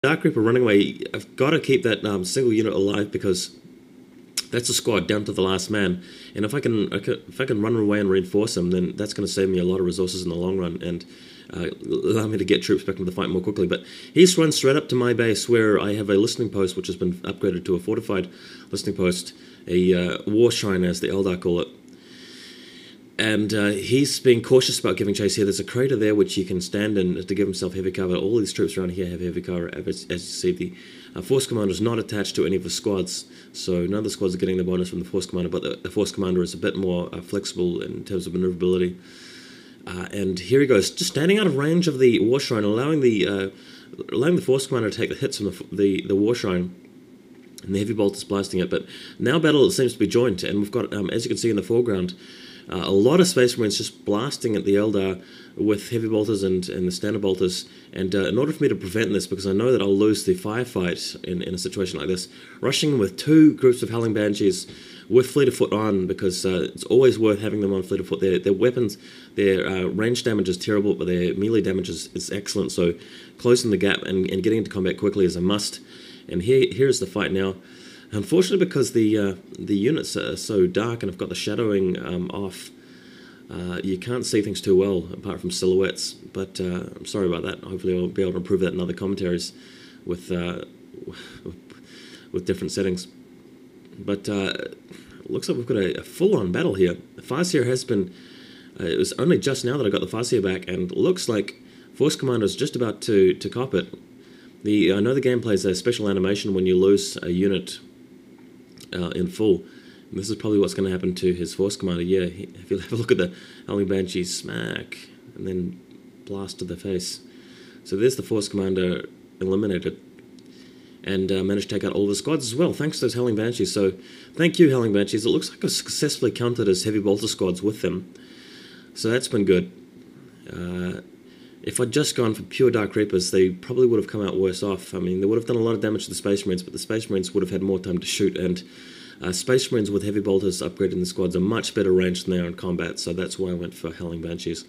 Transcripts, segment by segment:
Dark Reaper running away. I've got to keep that single unit alive because that's a squad down to the last man. And if I can run away and reinforce him, then that's going to save me a lot of resources in the long run and allow me to get troops back into the fight more quickly. But he's run straight up to my base where I have a listening post, which has been upgraded to a fortified listening post, a war shrine as the Eldar call it. And he's being cautious about giving chase here. There's a crater there which he can stand in to give himself heavy cover. All these troops around here have heavy cover. As you see, the Force Commander is not attached to any of the squads, so none of the squads are getting the bonus from the Force Commander, but the Force Commander is a bit more flexible in terms of maneuverability. And here he goes, just standing out of range of the War Shrine, allowing the Force Commander to take the hits from the War Shrine. And the heavy bolt is blasting it, but now battle seems to be joint, and we've got, as you can see in the foreground, a lot of Space Marines just blasting at the Eldar with heavy bolters and the standard bolters. And in order for me to prevent this, because I know that I'll lose the firefight in a situation like this, rushing with two groups of Howling Banshees with Fleet of Foot on, because it's always worth having them on Fleet of Foot. Their weapons, their range damage is terrible, but their melee damage is excellent. So closing the gap and getting into combat quickly is a must. And here's the fight now. Unfortunately, because the units are so dark and I've got the shadowing off, you can't see things too well apart from silhouettes. But I'm sorry about that. Hopefully I'll be able to improve that in other commentaries with different settings. But looks like we've got a full-on battle here. The Farseer has been... it was only just now that I got the Farseer back, and looks like Force Commander is just about to cop it. I know the game plays a special animation when you lose a unit in full. And this is probably what's going to happen to his Force Commander. Yeah, if you have a look at the Howling Banshee smack, and then blast to the face. So there's the Force Commander eliminated. And managed to take out all the squads as well, thanks to those Howling Banshees. So thank you, Howling Banshees. It looks like I've successfully countered his heavy bolter squads with them. So that's been good. If I'd just gone for pure Dark Reapers, they probably would have come out worse off. I mean, they would have done a lot of damage to the Space Marines, but the Space Marines would have had more time to shoot, and Space Marines with heavy bolters upgraded in the squads are much better ranged than they are in combat, so that's why I went for Howling Banshees.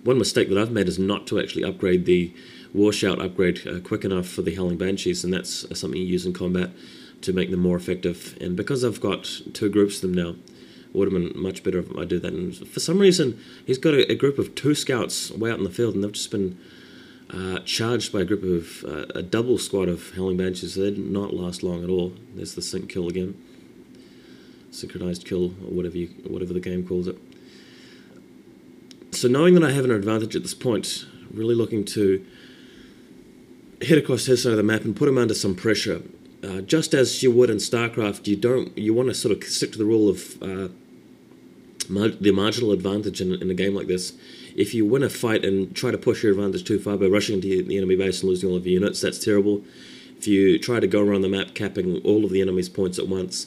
One mistake that I've made is not to actually upgrade the War Shout upgrade quick enough for the Howling Banshees, and that's something you use in combat to make them more effective. And because I've got two groups of them now, it would have been much better if I do that. And for some reason, he's got a group of 2 scouts way out in the field, and they've just been charged by a group of a double squad of Howling Banshees, so they did not last long at all. There's the sync kill again. Synchronized kill, or whatever the game calls it. So knowing that I have an advantage at this point, really looking to hit across his side of the map and put him under some pressure. Just as you would in StarCraft, you want to sort of stick to the rule of the marginal advantage in a game like this. If you win a fight and try to push your advantage too far by rushing into the enemy base and losing all of your units, that's terrible. If you try to go around the map capping all of the enemy's points at once,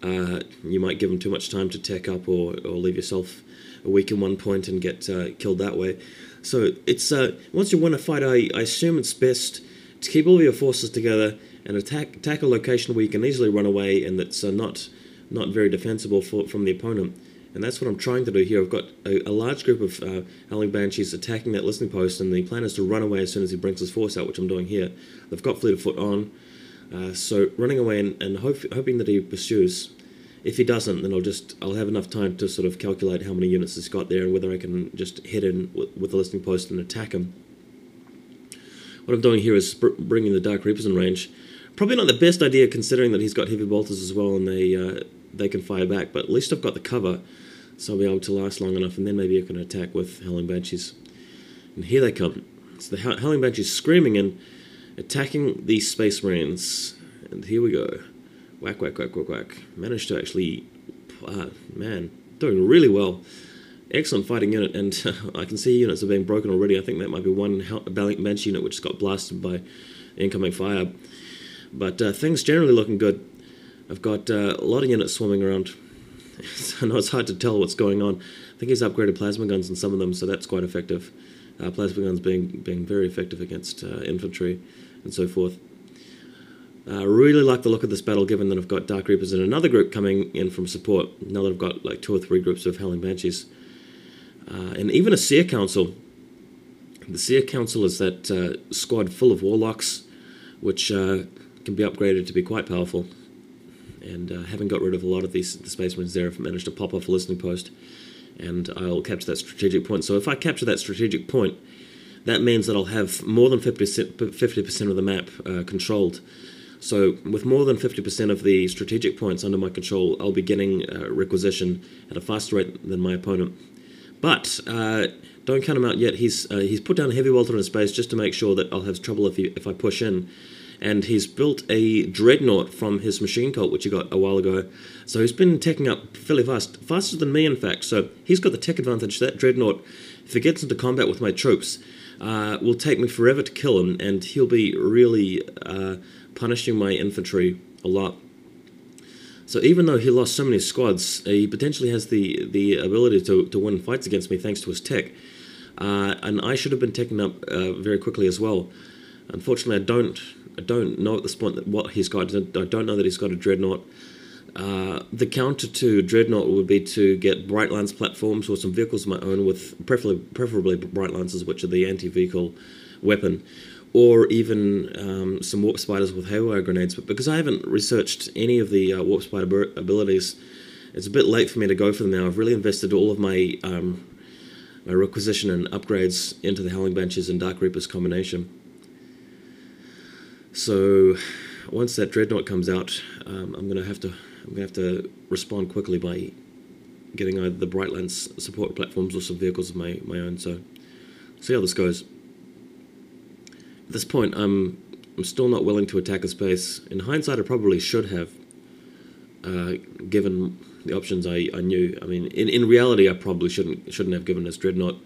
you might give them too much time to tech up or leave yourself weak in one point and get killed that way. So it's once you win a fight, I assume it's best to keep all of your forces together and attack a location where you can easily run away and that's not very defensible from the opponent. And that's what I'm trying to do here. I've got a large group of Howling Banshees attacking that listening post, and the plan is to run away as soon as he brings his force out, which I'm doing here. They've got Fleet of Foot on, so running away and hoping that he pursues. If he doesn't, then I'll have enough time to sort of calculate how many units he's got there and whether I can just hit in with the listening post and attack him. What I'm doing here is bringing the Dark Reapers in range. Probably not the best idea considering that he's got heavy bolters as well and they can fire back, but at least I've got the cover, so I'll be able to last long enough, and then maybe I can attack with Howling Banshees. And here they come. It's the Howling Banshees screaming and attacking the Space Marines. And here we go. Whack, whack, whack, whack, whack. Managed to actually... man, doing really well. Excellent fighting unit, and I can see units are being broken already. I think that might be one Banshee unit which got blasted by incoming fire. But things generally looking good. I've got a lot of units swarming around. I know it's hard to tell what's going on. I think he's upgraded plasma guns in some of them, so that's quite effective. Plasma guns being very effective against infantry and so forth. Really like the look of this battle, given that I've got Dark Reapers and another group coming in from support. Now that I've got like 2 or 3 groups of Howling Banshees. And even a Seer Council The Seer Council is that squad full of warlocks, which can be upgraded to be quite powerful. And having got rid of a lot of the Space Marines there, I've managed to pop off a listening post, and I'll capture that strategic point. So if I capture that strategic point, that means that I'll have more than 50% of the map controlled. So with more than 50% of the strategic points under my control, I'll be getting requisition at a faster rate than my opponent. But don't count him out yet. He's put down a heavy welter in his base just to make sure that I'll have trouble if I push in. And he's built a dreadnought from his machine cult, which he got a while ago. So he's been teching up fairly fast, faster than me, in fact. So he's got the tech advantage. That dreadnought, if he gets into combat with my troops, will take me forever to kill him, and he'll be really punishing my infantry a lot. So even though he lost so many squads, he potentially has the ability to win fights against me thanks to his tech. And I should have been taken up very quickly as well. Unfortunately, I don't know at this point what he's got. I don't know that he's got a dreadnought. The counter to dreadnought would be to get Bright Lance platforms or some vehicles of my own with preferably Bright Lances, which are the anti-vehicle weapon, or even some Warp Spiders with haywire grenades. But because I haven't researched any of the Warp Spider abilities, it's a bit late for me to go for them now. I've really invested all of my my requisition and upgrades into the Howling Banshees and Dark Reapers combination. So once that dreadnought comes out, I'm gonna have to respond quickly by getting either the Bright Lance support platforms or some vehicles of my own. So see how this goes. At this point, I'm still not willing to attack a space. In hindsight, I probably should have, given the options I knew. I mean, in reality, I probably shouldn't have given this dreadnought.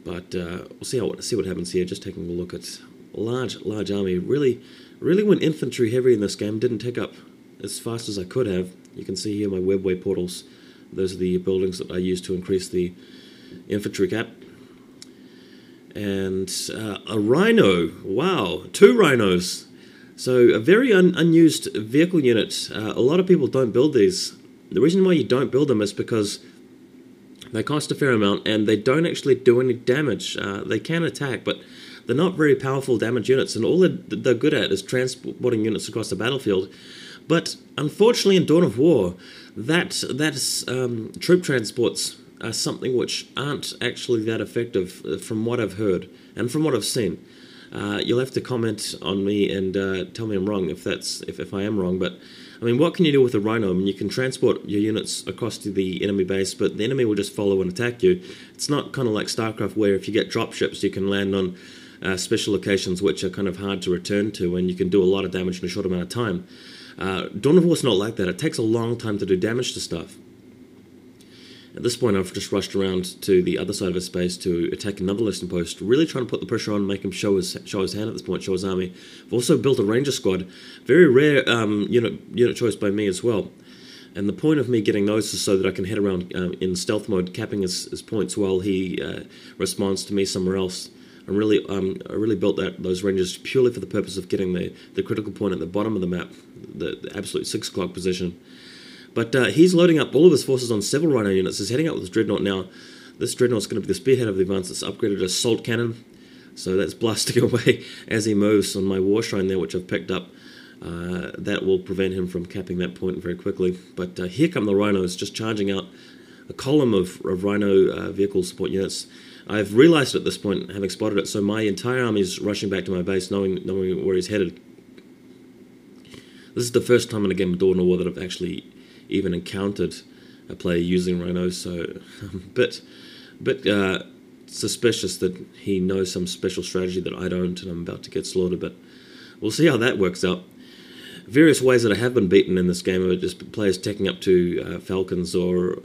But we'll see what happens here. Just taking a look at a large army. Really went infantry heavy in this game. Didn't take up as fast as I could have. You can see here my webway portals. Those are the buildings that I used to increase the infantry cap. And a rhino. Wow, 2 rhinos. So a very unused vehicle unit. A lot of people don't build these. The reason why you don't build them is because they cost a fair amount and they don't actually do any damage. They can attack, but they're not very powerful damage units, and all they're good at is transporting units across the battlefield. But unfortunately, in Dawn of War, that's troop transports are something which aren't actually that effective, from what I've heard and from what I've seen. You'll have to comment on me and tell me I'm wrong if I am wrong. But I mean, what can you do with a rhino? I mean, you can transport your units across to the enemy base, but the enemy will just follow and attack you. It's not kind of like StarCraft, where if you get dropships, you can land on special locations which are kind of hard to return to, and you can do a lot of damage in a short amount of time. Dawn of War is not like that. It takes a long time to do damage to stuff. At this point, I've just rushed around to the other side of his space to attack another listening post, really trying to put the pressure on, make him show his hand at this point, show his army. I've also built a ranger squad, very rare unit choice by me as well. And the point of me getting those is so that I can head around in stealth mode, capping his points while he responds to me somewhere else. I really built those rangers purely for the purpose of getting the critical point at the bottom of the map, the absolute 6 o'clock position. But he's loading up all of his forces on several rhino units. He's heading out with his dreadnought now. This dreadnought's going to be the spearhead of the advance. It's upgraded assault cannon, so that's blasting away as he moves on my war shrine there, which I've picked up. That will prevent him from capping that point very quickly. But here come the rhinos, just charging out a column of rhino vehicle support units. I've realized at this point, having spotted it, so my entire army is rushing back to my base, knowing where he's headed. This is the first time in a game of Dawn of War that I've actually even encountered a player using rhinos, so I'm a bit suspicious that he knows some special strategy that I don't, and I'm about to get slaughtered, but we'll see how that works out. Various ways that I have been beaten in this game are just players taking up to falcons or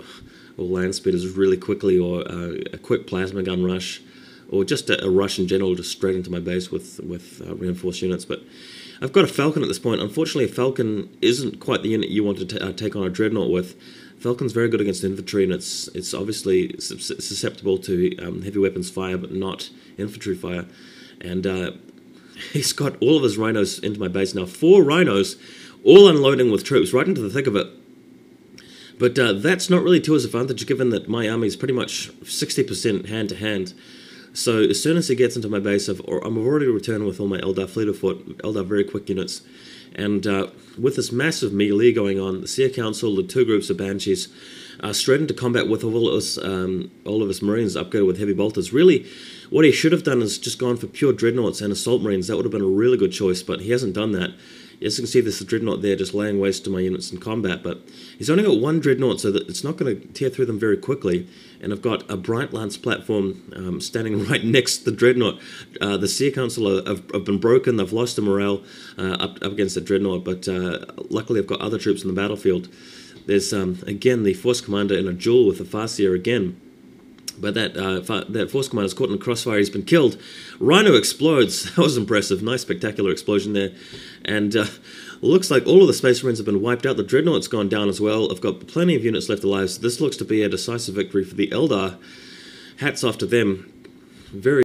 land speeders really quickly, or a quick plasma gun rush, or just a rush in general, just straight into my base with reinforced units. But I've got a falcon at this point. Unfortunately, a falcon isn't quite the unit you want to take on a dreadnought with. Falcon's very good against infantry, and it's obviously susceptible to heavy weapons fire, but not infantry fire. And he's got all of his rhinos into my base now. 4 rhinos, all unloading with troops, right into the thick of it. But that's not really to his advantage, given that my army is pretty much 60% hand-to-hand. So as soon as he gets into my base, I'm already returned with all my Eldar fleet of foot, Eldar very quick units. And with this massive melee going on, the Seer Council, the 2 groups of Banshees, straight into combat with all of his Marines upgraded with heavy bolters. Really, what he should have done is just gone for pure Dreadnoughts and Assault Marines. That would have been a really good choice, but he hasn't done that. As you can see, there's a Dreadnought there just laying waste to my units in combat, but he's only got 1 Dreadnought, so that it's not going to tear through them very quickly. And I've got a Bright Lance platform standing right next to the Dreadnought. The Seer Council have been broken, they've lost the morale up against the Dreadnought, but luckily I've got other troops in the battlefield. There's, again, the Force Commander in a duel with the Farseer again. But that Force Commander's caught in a crossfire, he's been killed. Rhino explodes, that was impressive, nice spectacular explosion there. And looks like all of the Space Marines have been wiped out, the Dreadnought's gone down as well. I've got plenty of units left alive, so this looks to be a decisive victory for the Eldar. Hats off to them. Very